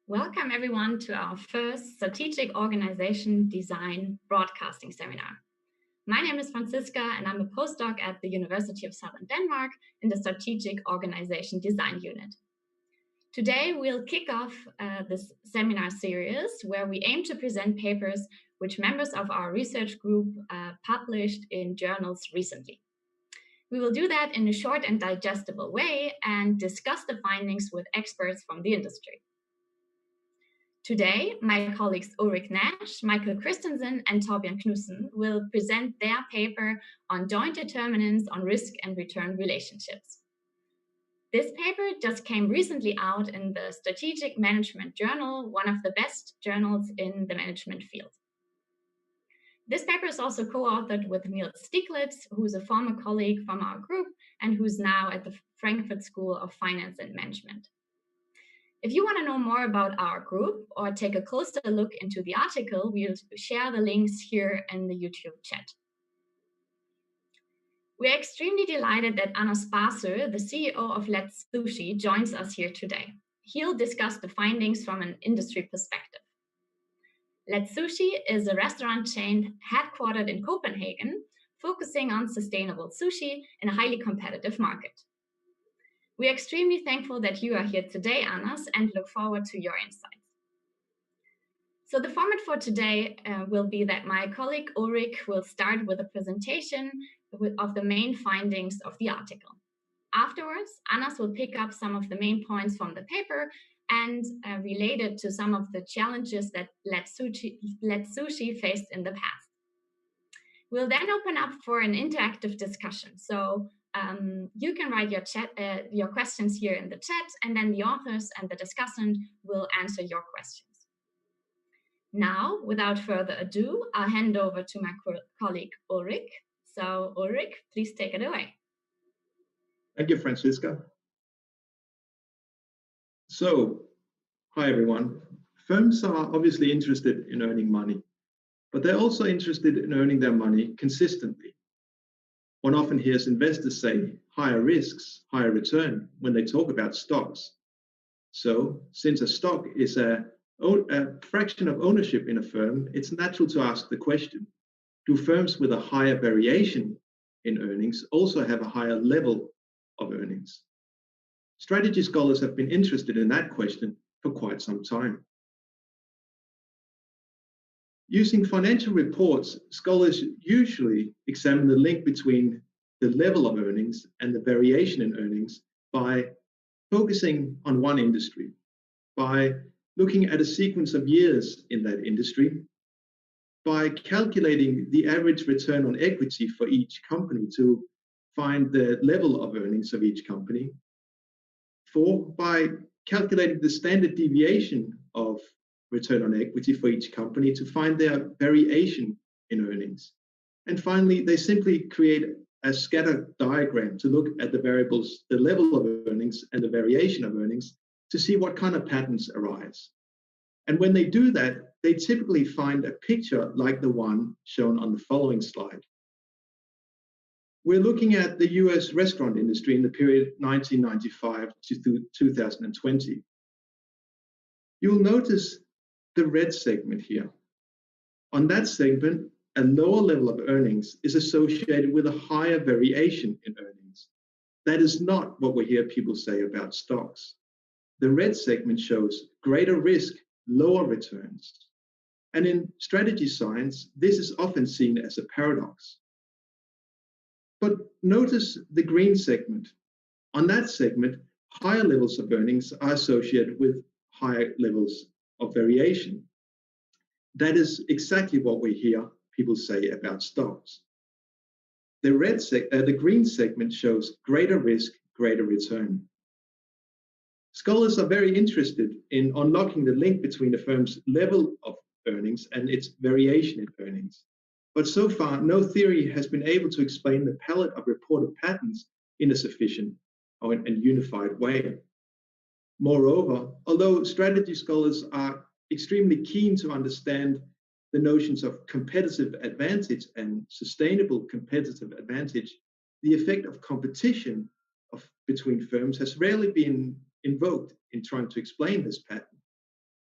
Welcome everyone to our first Strategic Organization Design Broadcasting Seminar. My name is Franziska and I'm a postdoc at the University of Southern Denmark in the Strategic Organization Design Unit. Today we'll kick off this seminar series where we aim to present papers which members of our research group published in journals recently. We will do that in a short and digestible way and discuss the findings with experts from the industry. Today, my colleagues Ulrik Nash, Michael Christensen, and Thorbjørn Knudsen will present their paper on joint determinants on risk and return relationships. This paper just came recently out in the Strategic Management Journal, one of the best journals in the management field. This paper is also co-authored with Niels Stieglitz, who's a former colleague from our group and who's now at the Frankfurt School of Finance and Management. If you want to know more about our group or take a closer look into the article, we'll share the links here in the YouTube chat. We're extremely delighted that Anders Barsøe, the CEO of Let's Sushi, joins us here today. He'll discuss the findings from an industry perspective. Let's Sushi is a restaurant chain headquartered in Copenhagen, focusing on sustainable sushi in a highly competitive market. We are extremely thankful that you are here today, Anders, and look forward to your insights. So the format for today will be that my colleague Ulrik will start with a presentation of the main findings of the article. Afterwards, Anders will pick up some of the main points from the paper and relate it to some of the challenges that Let's Sushi faced in the past. We'll then open up for an interactive discussion. So you can write your questions here in the chat, and then the authors and the discussant will answer your questions. Now, without further ado, I'll hand over to my colleague Ulrik. So Ulrik, please take it away. Thank you, Franziska. So, hi everyone. Firms are obviously interested in earning money, but they're also interested in earning their money consistently. One often hears investors say higher risks, higher return when they talk about stocks. So, since a stock is a fraction of ownership in a firm, it's natural to ask the question, do firms with a higher variation in earnings also have a higher level of earnings? Strategy scholars have been interested in that question for quite some time. Using financial reports, scholars usually examine the link between the level of earnings and the variation in earnings by focusing on one industry, by looking at a sequence of years in that industry, by calculating the average return on equity for each company to find the level of earnings of each company, by calculating the standard deviation of return on equity for each company to find their variation in earnings. And finally, they simply create a scatter diagram to look at the variables, the level of earnings and the variation of earnings to see what kind of patterns arise. And when they do that, they typically find a picture like the one shown on the following slide. We're looking at the US restaurant industry in the period 1995 to 2020. You'll notice the red segment here. On that segment, a lower level of earnings is associated with a higher variation in earnings. That is not what we hear people say about stocks. The red segment shows greater risk, lower returns. And in strategy science, this is often seen as a paradox. But notice the green segment. On that segment, higher levels of earnings are associated with higher levels of variation. That is exactly what we hear people say about stocks. The green segment shows greater risk, greater return. Scholars are very interested in unlocking the link between a firm's level of earnings and its variation in earnings. But so far, no theory has been able to explain the palette of reported patterns in a sufficient and unified way. Moreover, although strategy scholars are extremely keen to understand the notions of competitive advantage and sustainable competitive advantage, the effect of competition between firms has rarely been invoked in trying to explain this pattern.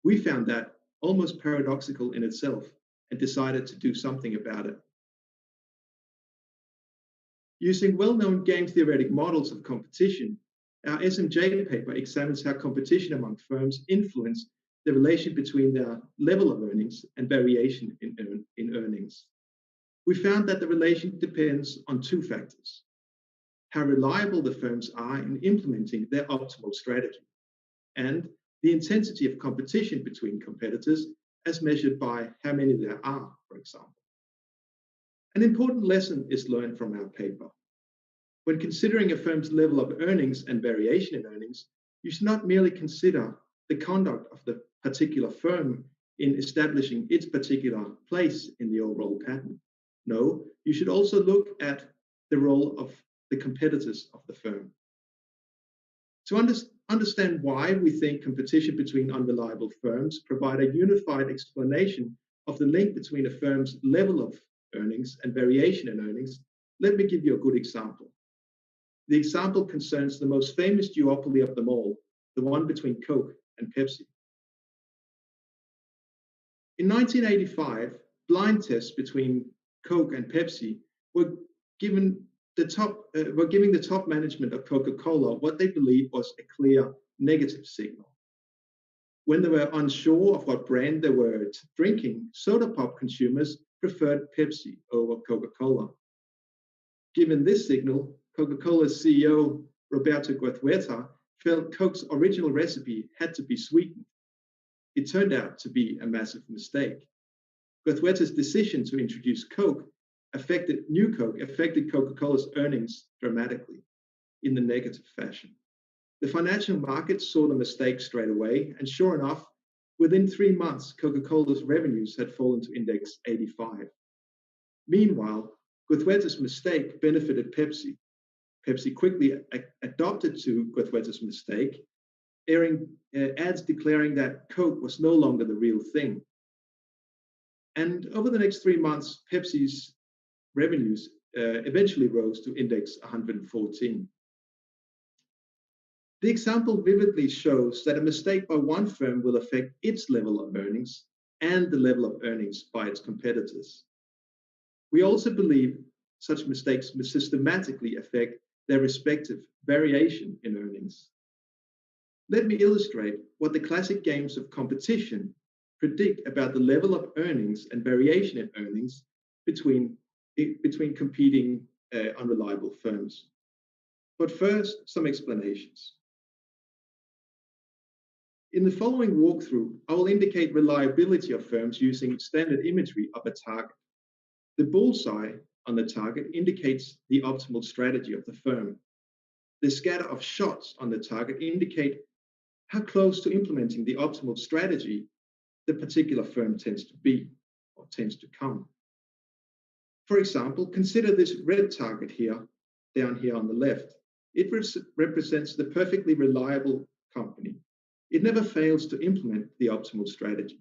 We found that almost paradoxical in itself and decided to do something about it. Using well-known game theoretic models of competition, our SMJ paper examines how competition among firms influence the relation between their level of earnings and variation in earnings. We found that the relation depends on two factors: how reliable the firms are in implementing their optimal strategy, and the intensity of competition between competitors as measured by how many there are, for example. An important lesson is learned from our paper. When considering a firm's level of earnings and variation in earnings, you should not merely consider the conduct of the particular firm in establishing its particular place in the overall pattern. No, you should also look at the role of the competitors of the firm. To understand why we think competition between unreliable firms provide a unified explanation of the link between a firm's level of earnings and variation in earnings, let me give you a good example. The example concerns the most famous duopoly of them all, the one between Coke and Pepsi. In 1985, blind tests between Coke and Pepsi were giving the top management of Coca-Cola what they believed was a clear negative signal. When they were unsure of what brand they were drinking, soda pop consumers preferred Pepsi over Coca-Cola. Given this signal, Coca-Cola's CEO, Roberto Goizueta, felt Coke's original recipe had to be sweetened. It turned out to be a massive mistake. Goizueta's decision to introduce New Coke affected Coca-Cola's earnings dramatically in the negative fashion. The financial markets saw the mistake straight away, and sure enough, within 3 months, Coca-Cola's revenues had fallen to index 85. Meanwhile, Goizueta's mistake benefited Pepsi. Pepsi quickly adopted to Goizueta's mistake, airing ads declaring that Coke was no longer the real thing. And over the next 3 months, Pepsi's revenues eventually rose to index 114. The example vividly shows that a mistake by one firm will affect its level of earnings and the level of earnings by its competitors. We also believe such mistakes will systematically affect their respective variation in earnings. Let me illustrate what the classic games of competition predict about the level of earnings and variation in earnings between competing unreliable firms. But first, some explanations. In the following walkthrough, I will indicate reliability of firms using standard imagery of a target. The bullseye on the target indicates the optimal strategy of the firm. The scatter of shots on the target indicate how close to implementing the optimal strategy the particular firm tends to be or tends to come. For example, consider this red target here, down here on the left. It represents the perfectly reliable company. It never fails to implement the optimal strategy.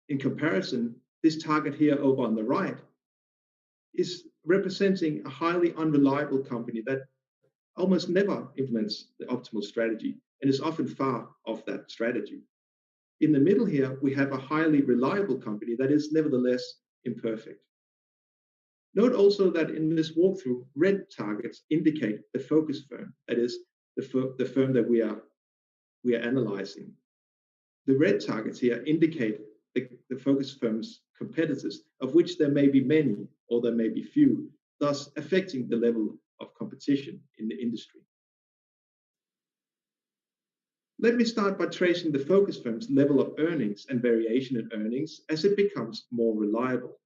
In comparison, this target here over on the right is representing a highly unreliable company that almost never implements the optimal strategy and is often far off that strategy. In the middle here, we have a highly reliable company that is nevertheless imperfect. Note also that in this walkthrough, red targets indicate the focus firm, that is, the firm that we are analyzing. The red targets here indicate the focus firm's competitors, of which there may be many or there may be few, thus affecting the level of competition in the industry. Let me start by tracing the focus firm's level of earnings and variation in earnings as it becomes more reliable,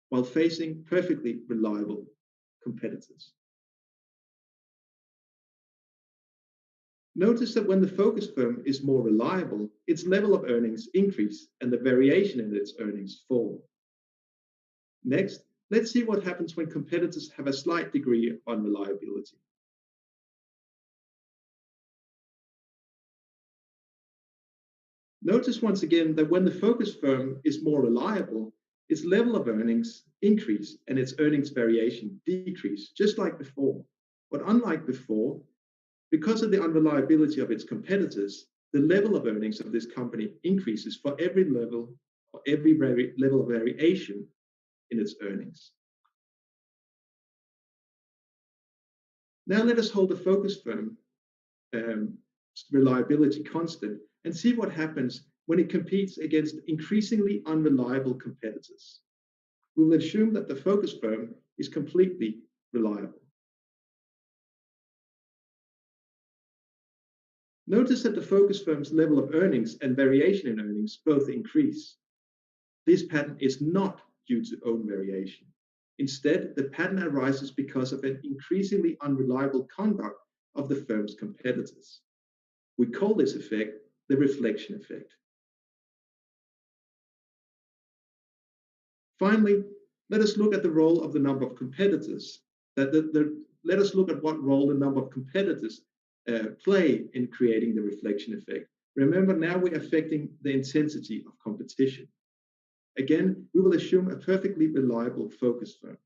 while facing perfectly reliable competitors. Notice that when the focus firm is more reliable, its level of earnings increase and the variation in its earnings fall. Next, let's see what happens when competitors have a slight degree of unreliability. Notice once again that when the focus firm is more reliable, its level of earnings increase and its earnings variation decrease, just like before. But unlike before, because of the unreliability of its competitors, the level of earnings of this company increases for every level of variation in its earnings. Now let us hold the focus firm reliability constant and see what happens when it competes against increasingly unreliable competitors. We will assume that the focus firm is completely reliable. Notice that the focus firm's level of earnings and variation in earnings both increase. This pattern is not due to own variation. Instead, the pattern arises because of an increasingly unreliable conduct of the firm's competitors. We call this effect the reflection effect. Finally, let us look at the role of the number of competitors. Let us look at what role the number of competitors play in creating the reflection effect. Remember, now we're affecting the intensity of competition. Again, we will assume a perfectly reliable focus firm.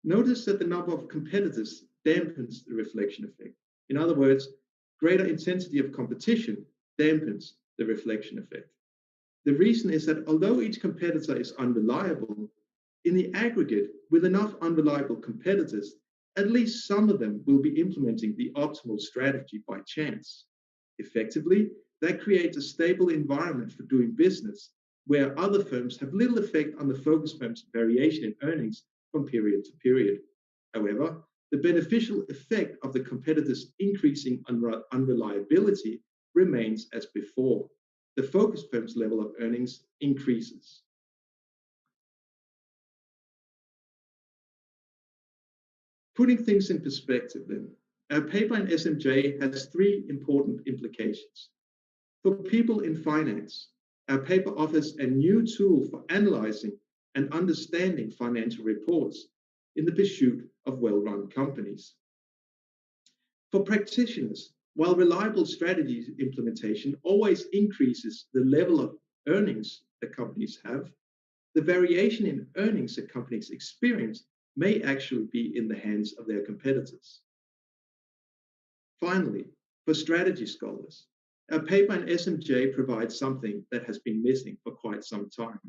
Notice that the number of competitors dampens the reflection effect. In other words, greater intensity of competition dampens the reflection effect. The reason is that although each competitor is unreliable, in the aggregate, with enough unreliable competitors, at least some of them will be implementing the optimal strategy by chance. Effectively, that creates a stable environment for doing business, where other firms have little effect on the focus firm's variation in earnings from period to period. However, the beneficial effect of the competitors' increasing unreliability remains as before. The focus firm's level of earnings increases. Putting things in perspective then, our paper in SMJ has three important implications. For people in finance, our paper offers a new tool for analyzing and understanding financial reports in the pursuit of well-run companies. For practitioners, while reliable strategy implementation always increases the level of earnings that companies have, the variation in earnings that companies experience may actually be in the hands of their competitors. Finally, for strategy scholars, our paper in SMJ provides something that has been missing for quite some time: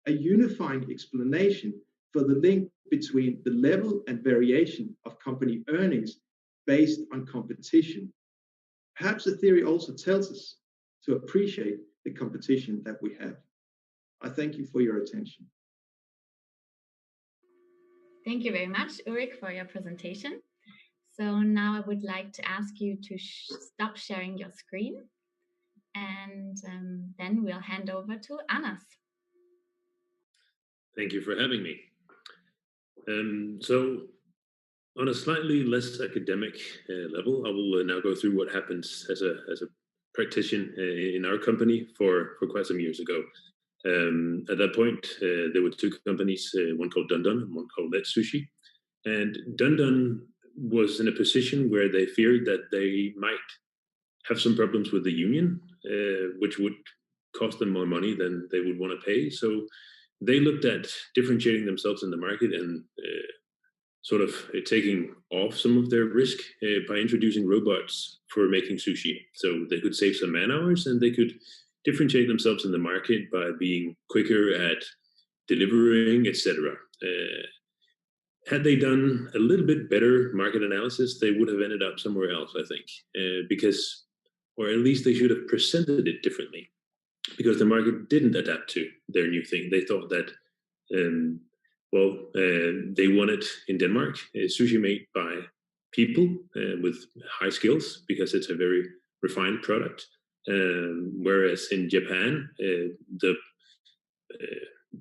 a unifying explanation for the link between the level and variation of company earnings based on competition. Perhaps the theory also tells us to appreciate the competition that we have. I thank you for your attention. Thank you very much, Ulrik, for your presentation. So now I would like to ask you to stop sharing your screen, and then we'll hand over to Anas. Thank you for having me. So on a slightly less academic level, I will now go through what happens as a practitioner in our company for quite some years ago. At that point, there were two companies, one called Dun Dun and one called Let's Sushi. And Dun Dun was in a position where they feared that they might have some problems with the union, which would cost them more money than they would want to pay. So they looked at differentiating themselves in the market and sort of taking off some of their risk by introducing robots for making sushi. So they could save some man hours and they could differentiate themselves in the market by being quicker at delivering, etc. Had they done a little bit better market analysis, they would have ended up somewhere else, I think, because, or at least they should have presented it differently, because the market didn't adapt to their new thing. They thought that, they wanted in Denmark sushi made by people with high skills, because it's a very refined product. Whereas in Japan,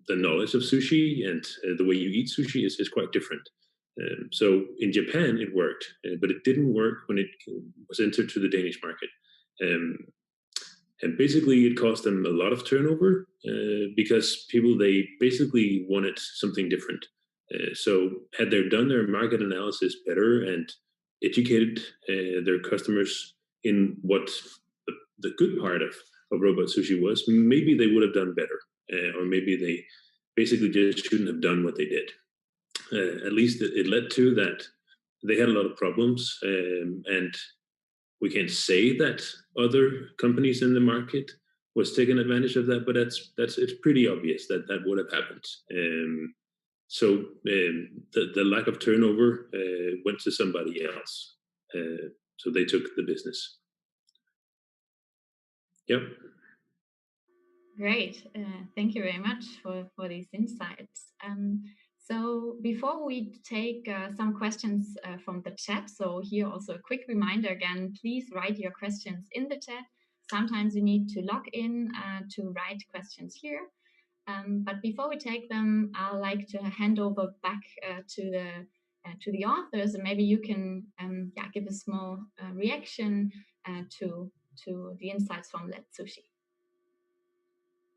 the knowledge of sushi and the way you eat sushi is quite different. So in Japan, it worked, but it didn't work when it was entered to the Danish market. And basically, it cost them a lot of turnover because people, they basically wanted something different. So had they done their market analysis better and educated their customers in what the good part of robot sushi was, maybe they would have done better. Or maybe they basically just shouldn't have done what they did. At least it led to that they had a lot of problems, and we can say that other companies in the market was taking advantage of that, but it's pretty obvious that that would have happened. So the lack of turnover went to somebody else. So they took the business. Yep. Great. Thank you very much for these insights. So before we take some questions from the chat, so here also a quick reminder again, please write your questions in the chat. Sometimes you need to log in to write questions here. But before we take them, I'd like to hand over back to the authors, and maybe you can give a small reaction to the insights from Let's Sushi.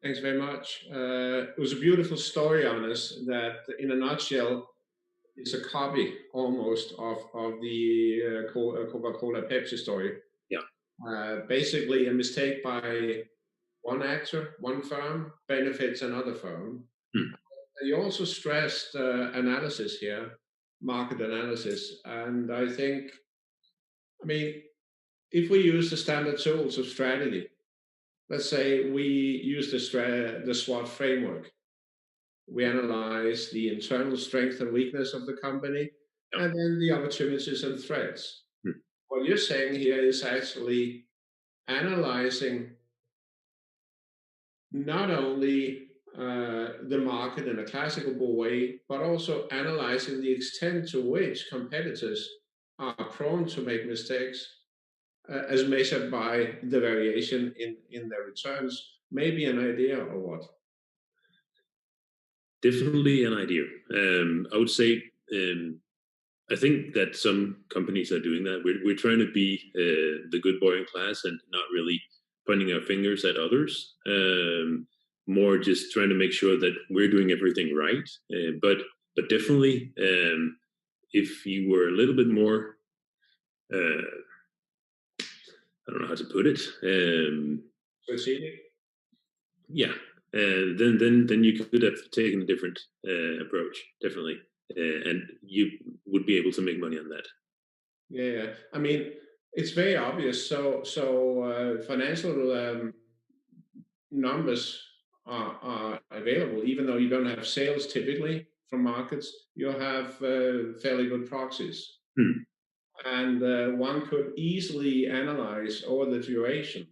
Thanks very much. It was a beautiful story on us that, in a nutshell, it's a copy almost of the Coca-Cola Pepsi story. Yeah. Basically, a mistake by one actor, one firm, benefits another firm. You also stressed analysis here, market analysis. And I think, if we use the standard tools of strategy, let's say we use the SWOT framework. We analyze the internal strength and weakness of the company, and then the opportunities and threats. What you're saying here is actually analyzing not only the market in a classical way, but also analyzing the extent to which competitors are prone to make mistakes, as measured by the variation in their returns. Maybe an idea or what? Definitely an idea. I would say I think that some companies are doing that. We're trying to be the good boy in class and not really pointing our fingers at others. More just trying to make sure that we're doing everything right. But definitely, if you were a little bit more, I don't know how to put it. Strategic. Yeah. Then you could have taken a different approach, definitely, and you would be able to make money on that. Yeah, it's very obvious. So financial numbers are available, even though you don't have sales typically from markets. You have fairly good proxies, and one could easily analyze over the duration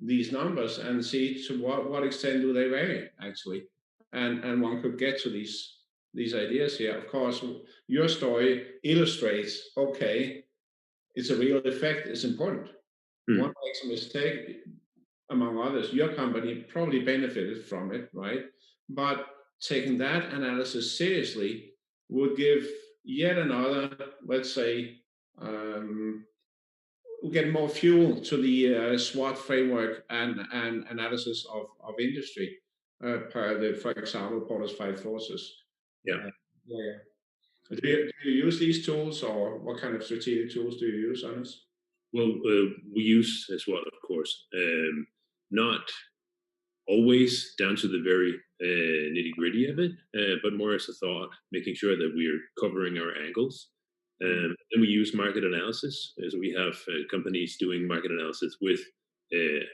these numbers and see to what extent do they vary actually, and one could get to these ideas here. Of course, your story illustrates, okay, it's a real effect, it's important. One makes a mistake, among others, your company probably benefited from it, right? But taking that analysis seriously would give yet another, let's say, we get more fuel to the SWOT framework and analysis of industry for example, Porter's 5 forces. Yeah. Do you use these tools, or what kind of strategic tools do you use, Anders? Well, we use SWOT, of course. Not always down to the very nitty-gritty of it, but more as a thought, making sure that we're covering our angles. Then we use market analysis, as we have companies doing market analysis with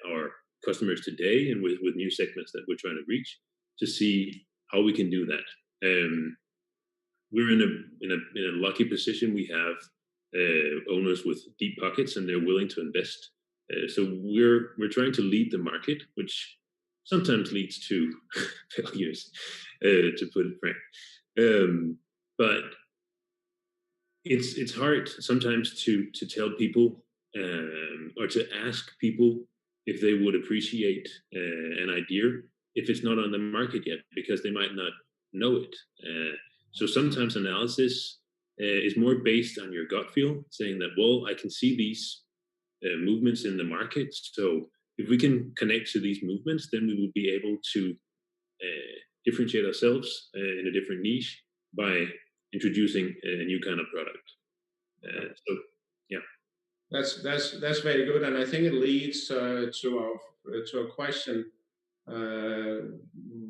our customers today and with new segments that we're trying to reach, to see how we can do that. We're in a lucky position. We have owners with deep pockets, and they're willing to invest. So we're trying to lead the market, which sometimes leads to failures, to put it frank. But it's hard sometimes to tell people or to ask people if they would appreciate an idea if it's not on the market yet, because they might not know it. So sometimes analysis is more based on your gut feel, saying that, well, I can see these movements in the market. So if we can connect to these movements, then we will be able to differentiate ourselves in a different niche by introducing a new kind of product. So, yeah. That's very good, and I think it leads to a question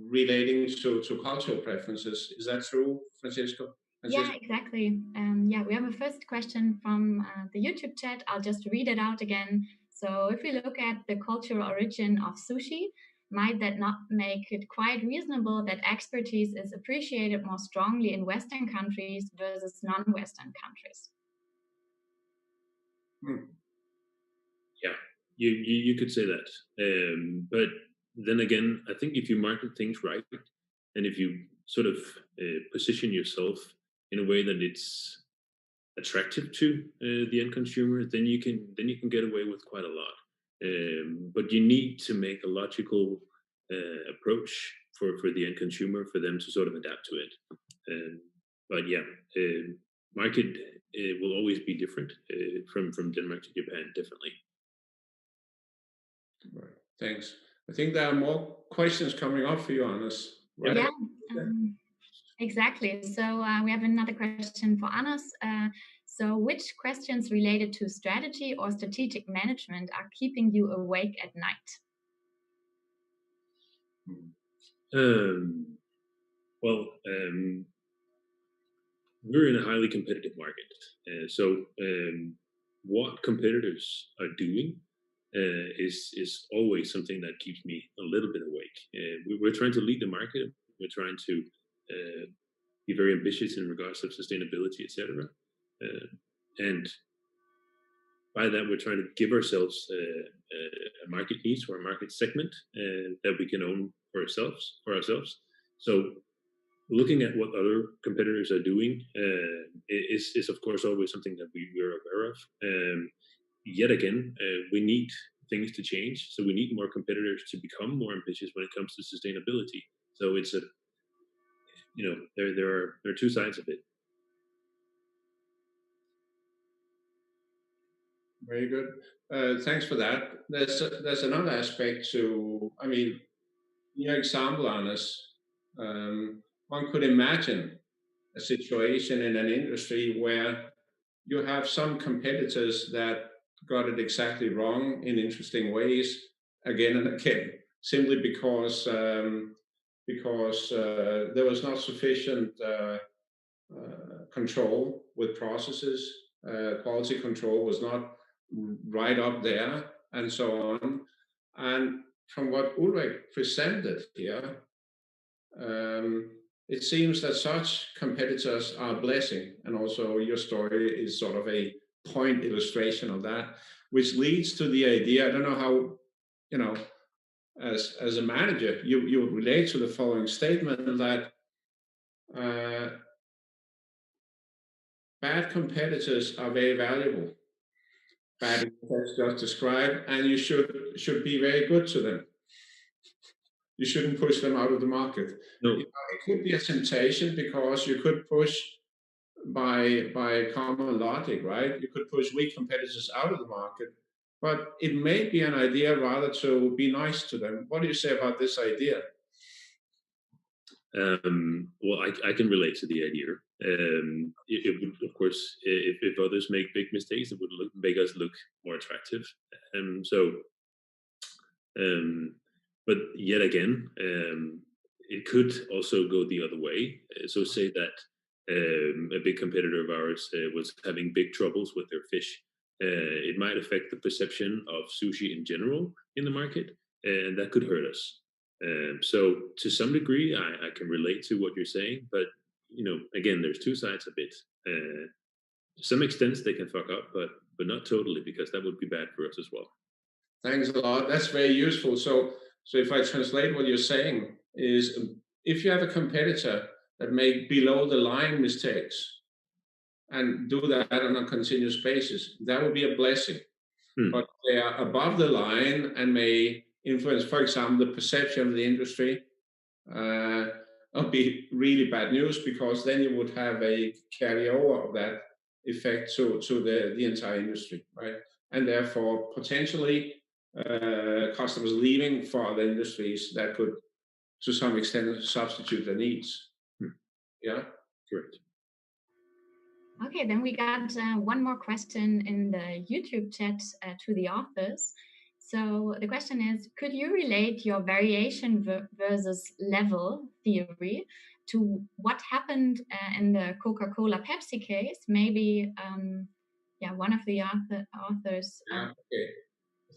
relating to cultural preferences. Is that true, Francisco? Yeah, exactly. Yeah, we have a first question from the YouTube chat. I'll just read it out again. So if we look at the cultural origin of sushi, might that not make it quite reasonable that expertise is appreciated more strongly in Western countries versus non-Western countries? Yeah, you could say that. But then again, I think if you market things right, and if you sort of position yourself in a way that it's attractive to the end consumer, then you can get away with quite a lot. But you need to make a logical approach for the end consumer for them to sort of adapt to it. But yeah, market will always be different from Denmark to Japan, definitely. Right. Thanks. I think there are more questions coming up for you, Anders. Right? Yeah. Exactly. So we have another question for Anders. So which questions related to strategy or strategic management are keeping you awake at night? We're in a highly competitive market. So what competitors are doing is always something that keeps me a little bit awake. We're trying to lead the market. We're trying to be very ambitious in regards of sustainability, etc. And by that, we're trying to give ourselves a market niche or a market segment that we can own for ourselves. So looking at what other competitors are doing is of course always something that we're aware of. Yet again, we need things to change. So we need more competitors to become more ambitious when it comes to sustainability. So it's there are two sides of it. Very good. Thanks for that. There's another aspect to, I mean, your example, Anders, one could imagine a situation in an industry where you have some competitors that got it exactly wrong in interesting ways again and again, simply because there was not sufficient control with processes. Quality control was not right up there, and so on. And from what Ulrik presented here, it seems that such competitors are a blessing, and also your story is sort of a point illustration of that, which leads to the idea, I don't know how, as a manager, you would relate to the following statement that bad competitors are very valuable. Bad competitors just described, and you should be very good to them. You shouldn't push them out of the market. No. It could be a temptation because you could push by common logic, right? You could push weak competitors out of the market, but it may be an idea rather to be nice to them. What do you say about this idea? Well, I can relate to the idea. It would, of course, if others make big mistakes, it would make us look more attractive. But yet again, it could also go the other way. So say that a big competitor of ours was having big troubles with their fish. It might affect the perception of sushi in general in the market, and that could hurt us. So to some degree, I can relate to what you're saying, but again, there's two sides of it. To some extent, they can fuck up, but not totally, because that would be bad for us as well. Thanks a lot. That's very useful. So if I translate what you're saying is, if you have a competitor that make below the line mistakes and do that on a continuous basis, that would be a blessing. But they are above the line and may influence, for example, the perception of the industry, would be really bad news, because then you would have a carryover of that effect to the entire industry, right? And therefore, potentially, customers leaving for other industries that could, to some extent, substitute their needs. Yeah? Correct. Okay, then we got one more question in the YouTube chat to the authors. So the question is, could you relate your variation versus level theory to what happened in the Coca-Cola Pepsi case. Maybe one of the authors. Okay.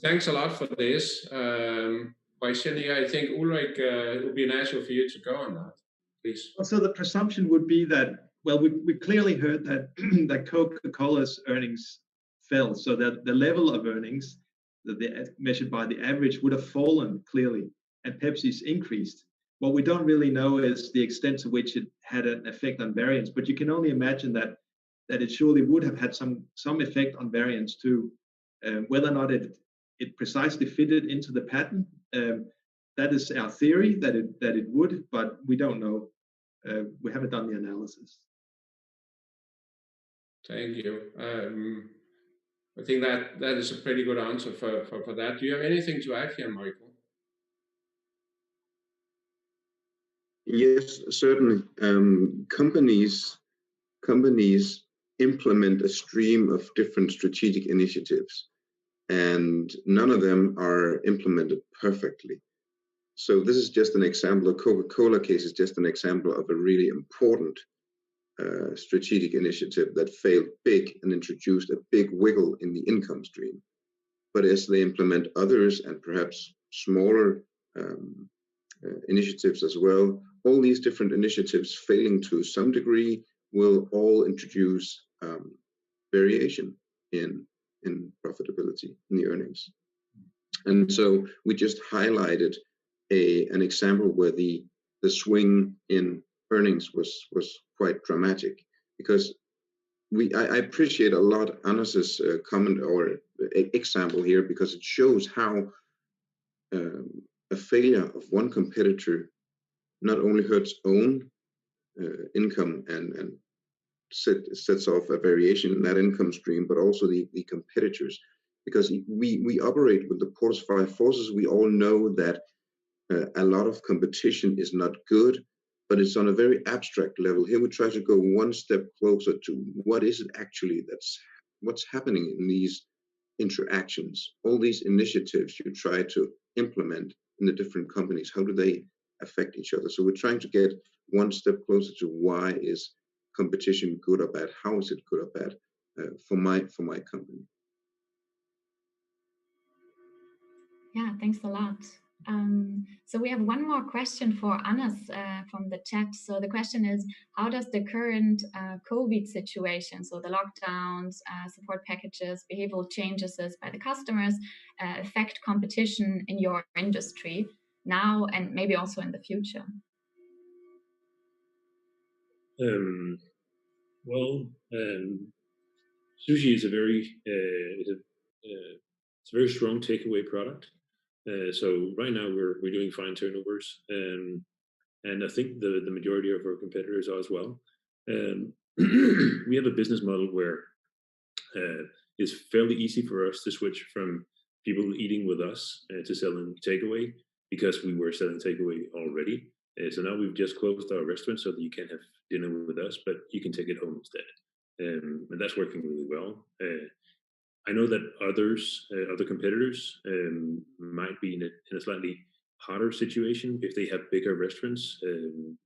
Thanks a lot for this question here. I think Ulrik, it would be natural for you to go on that, please. So the presumption would be that, well, we clearly heard that that Coca-Cola's earnings fell, so that the level of earnings that measured by the average would have fallen clearly, and Pepsi's increased. What we don't really know is the extent to which it had an effect on variance, but you can only imagine that it surely would have had some effect on variance too. Whether or not it precisely fitted into the pattern, that is our theory that it would, but we don't know. We haven't done the analysis. Thank you. I think that is a pretty good answer for that. Do you have anything to add here, Michael? Yes, certainly. Companies implement a stream of different strategic initiatives, and none of them are implemented perfectly. So this is just an example. The Coca-Cola case is just an example of a really important strategic initiative that failed big and introduced a big wiggle in the income stream. But as they implement others and perhaps smaller initiatives as well, all these different initiatives failing to some degree will all introduce variation in profitability, in the earnings. And so we just highlighted an example where the swing in earnings was quite dramatic, because I appreciate a lot Anders' comment or example here, because it shows how a failure of one competitor not only hurts own income and sets off a variation in that income stream, but also the competitors, because we operate with the Porter's five forces. We all know that a lot of competition is not good, but it's on a very abstract level. Here we try to go one step closer to what is it actually what's happening in these interactions, all these initiatives you try to implement in the different companies. How do they affect each other? So we're trying to get one step closer to why is competition good or bad? How is it good or bad for my company? Yeah, thanks a lot. So we have one more question for Anders from the chat. So the question is, how does the current COVID situation, so the lockdowns, support packages, behavioral changes by the customers, affect competition in your industry now and maybe also in the future? Sushi is a very strong takeaway product. So right now we're doing fine turnovers, and I think the majority of our competitors are as well. We have a business model where it's fairly easy for us to switch from people eating with us to selling takeaway, because we were selling takeaway already. So now we've just closed our restaurant so that you can't have dinner with us, but you can take it home instead. And that's working really well. I know that other competitors might be in a slightly harder situation if they have bigger restaurants.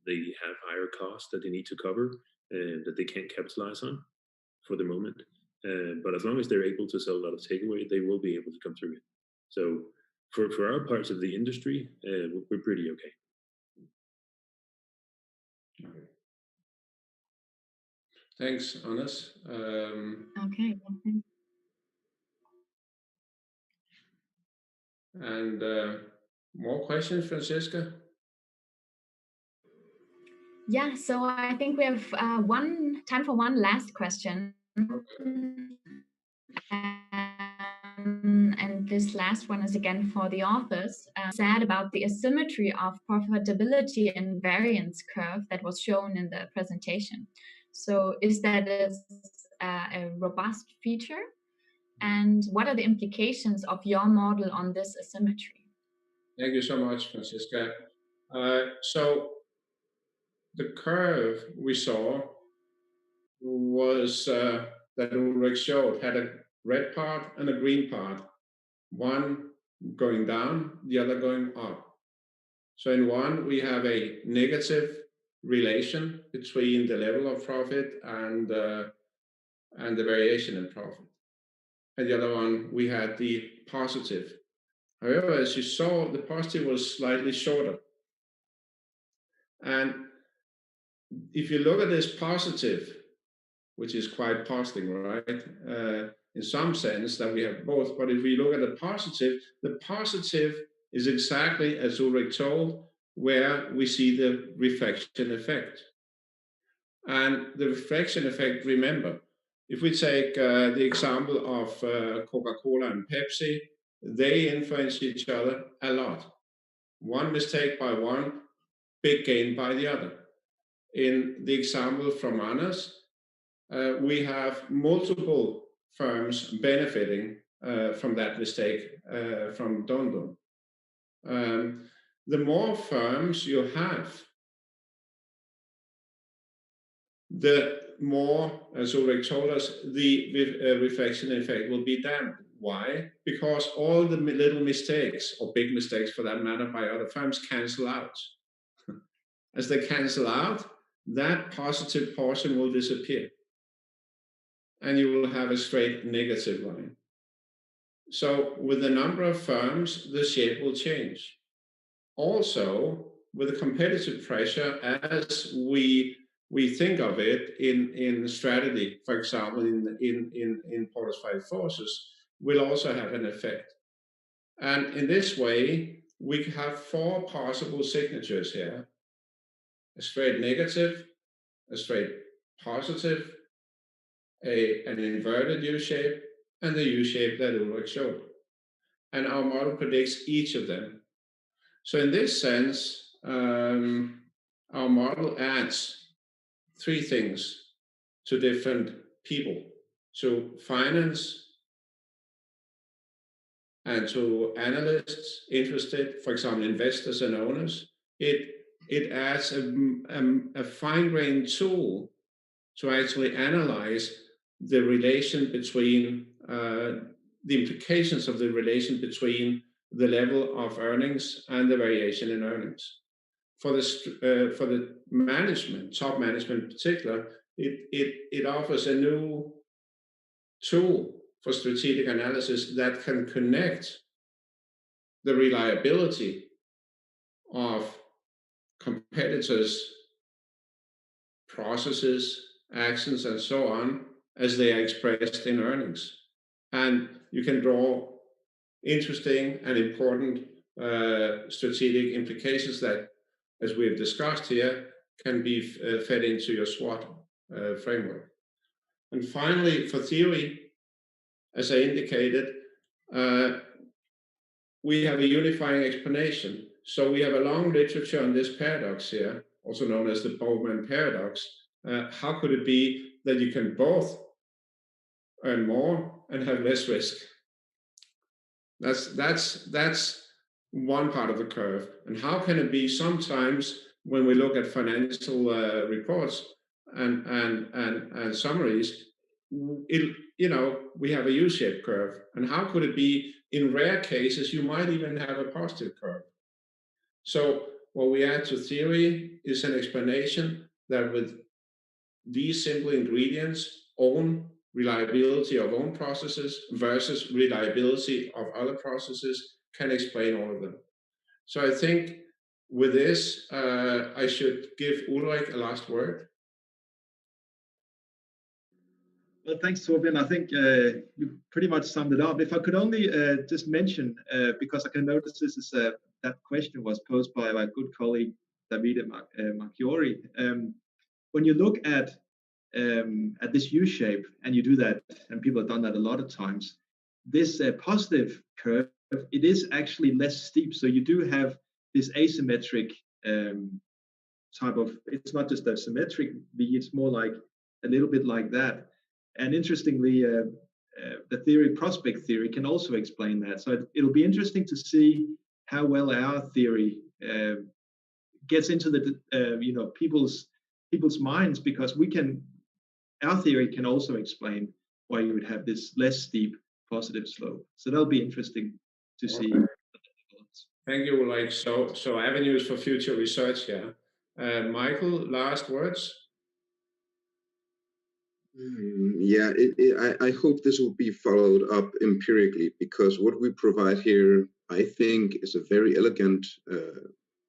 They have higher costs that they need to cover that they can't capitalize on for the moment. But as long as they're able to sell a lot of takeaway, they will be able to come through it. So for our parts of the industry, we're pretty okay. Thanks, Anders. Okay. And more questions, Franziska? Yeah, so I think we have time for one last question. And this last one is again for the authors. Sad about the asymmetry of profitability and variance curve that was shown in the presentation. So is that a robust feature? And what are the implications of your model on this asymmetry? Thank you so much, Franziska. So the curve we saw was that Ulrik showed had a red part and a green part, one going down, the other going up. So in one, we have a negative relation between the level of profit and the variation in profit. And the other one, we had the positive. However, as you saw, the positive was slightly shorter. And if you look at this positive, which is quite puzzling, right? In some sense that we have both, but if we look at the positive is exactly as Ulrik told, where we see the reflection effect. And the reflection effect, remember, if we take the example of Coca-Cola and Pepsi, they influence each other a lot. One mistake by one, big gain by the other. In the example from Anders, we have multiple firms benefiting from that mistake from Dondon. The more firms you have, the more, as Ulrik told us, the reflection effect will be damped. Why? Because all the little mistakes, or big mistakes for that matter, by other firms cancel out. As they cancel out, that positive portion will disappear. And you will have a straight negative line. So with the number of firms, the shape will change. Also, with the competitive pressure, as we think of it in strategy, for example, in Porter's Five Forces, will also have an effect. And in this way, we have four possible signatures here: a straight negative, a straight positive, an inverted U-shape, and the U-shape that Ulrik showed. And our model predicts each of them. So in this sense, our model adds three things to different people: to finance and to analysts interested, for example, investors and owners. It adds a fine-grained tool to actually analyze the relation between the implications of the relation between the level of earnings and the variation in earnings. For the management, top management in particular, it offers a new tool for strategic analysis that can connect the reliability of competitors' processes, actions, and so on, as they are expressed in earnings. And you can draw interesting and important strategic implications that, as we've discussed here, can be fed into your SWOT framework. And finally, for theory, as I indicated, we have a unifying explanation. So we have a long literature on this paradox here, also known as the Bowman paradox. How could it be that you can both earn more and have less risk? That's one part of the curve. And how can it be sometimes when we look at financial reports and summaries, we have a U-shaped curve. And how could it be in rare cases you might even have a positive curve? So what we add to theory is an explanation that with these simple ingredients, own reliability of own processes versus reliability of other processes, can explain all of them. So I think with this, I should give Ulrik a last word. Well, thanks, Thorbjørn. I think you pretty much summed it up. If I could only just mention, because I can notice this is that question was posed by my good colleague Davide Marchiori. When you look at this U-shape, and you do that, and people have done that a lot of times, this positive curve, it is actually less steep. So you do have this asymmetric type of, it's not just a symmetric V, it's more like a little bit like that. And interestingly, the theory, prospect theory, can also explain that. So it'll be interesting to see how well our theory gets into the people's minds, because our theory can also explain why you would have this less steep positive slope. So that'll be interesting to see. Thank you, Ulrik. So avenues for future research here. Michael, last words? Yeah, I hope this will be followed up empirically, because what we provide here, I think, is a very elegant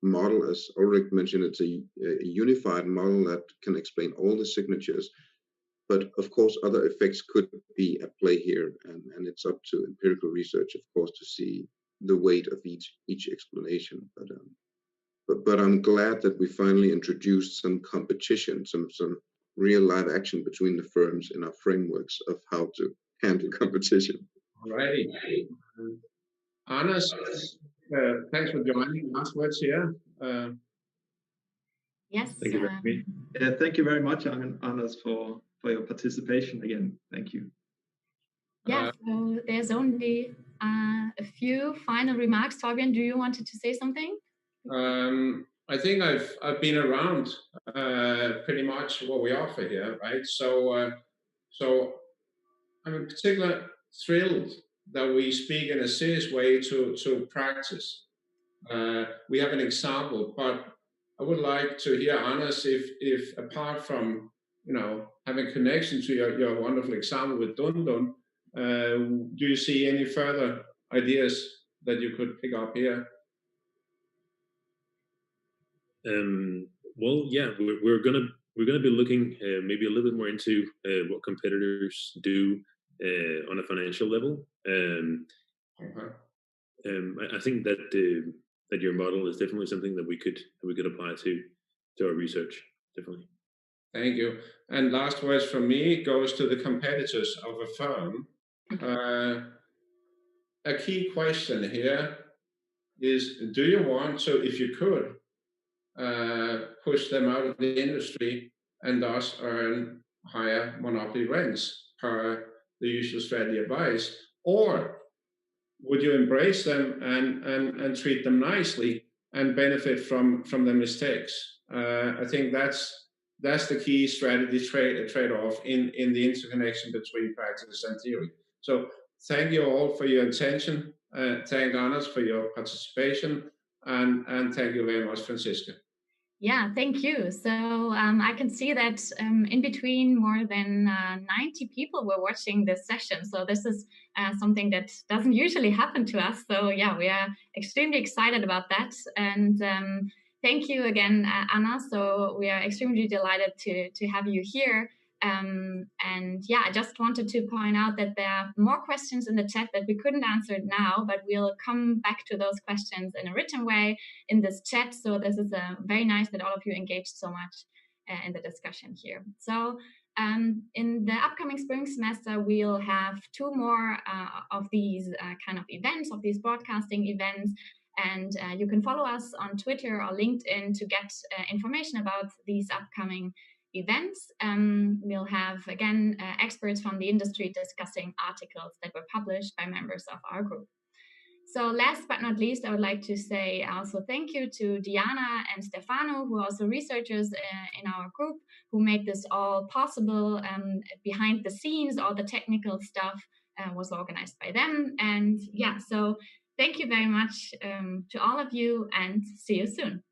model. As Ulrik mentioned, it's a unified model that can explain all the signatures. But of course, other effects could be at play here, and it's up to empirical research, of course, to see the weight of each explanation. But I'm glad that we finally introduced some competition, some real live action between the firms in our frameworks of how to handle competition. Alrighty. Anders, thanks for joining. Last words here. Yes. Thank you very much. Yeah, thank you very much, Anders, for your participation again. Thank you. Yeah, so there's only a few final remarks. Thorbjørn, do you wanted to say something? I think I've been around pretty much what we offer here, right? So I'm in particular thrilled that we speak in a serious way to practice. We have an example, but I would like to hear, Anders, if apart from having connection to your wonderful example with Dundun, do you see any further ideas that you could pick up here? Well, yeah, we're gonna be looking maybe a little bit more into what competitors do on a financial level. I think that your model is definitely something that we could apply to our research. Definitely. Thank you. And last words from me goes to the competitors of a firm. A key question here is: do you want to, if you could, push them out of the industry and thus earn higher monopoly rents per the usual strategy advice, or would you embrace them and treat them nicely and benefit from their mistakes? I think that's the key strategy trade-off in the interconnection between practice and theory. So thank you all for your attention. Thank Anders for your participation, and thank you very much, Franziska. Yeah, thank you. So I can see that in between more than 90 people were watching this session. So this is something that doesn't usually happen to us. So yeah, we are extremely excited about that. And thank you again, Anna. So we are extremely delighted to have you here. And yeah, I just wanted to point out that there are more questions in the chat that we couldn't answer now, but we'll come back to those questions in a written way in this chat. So this is very nice that all of you engaged so much in the discussion here. So in the upcoming spring semester, we'll have 2 more of these kind of events, of these broadcasting events. And you can follow us on Twitter or LinkedIn to get information about these upcoming events. We'll have, again, experts from the industry discussing articles that were published by members of our group. So last but not least, I would like to say also thank you to Diana and Stefano, who are also researchers in our group, who made this all possible. Behind the scenes, all the technical stuff was organized by them. And yeah, so thank you very much to all of you, and see you soon.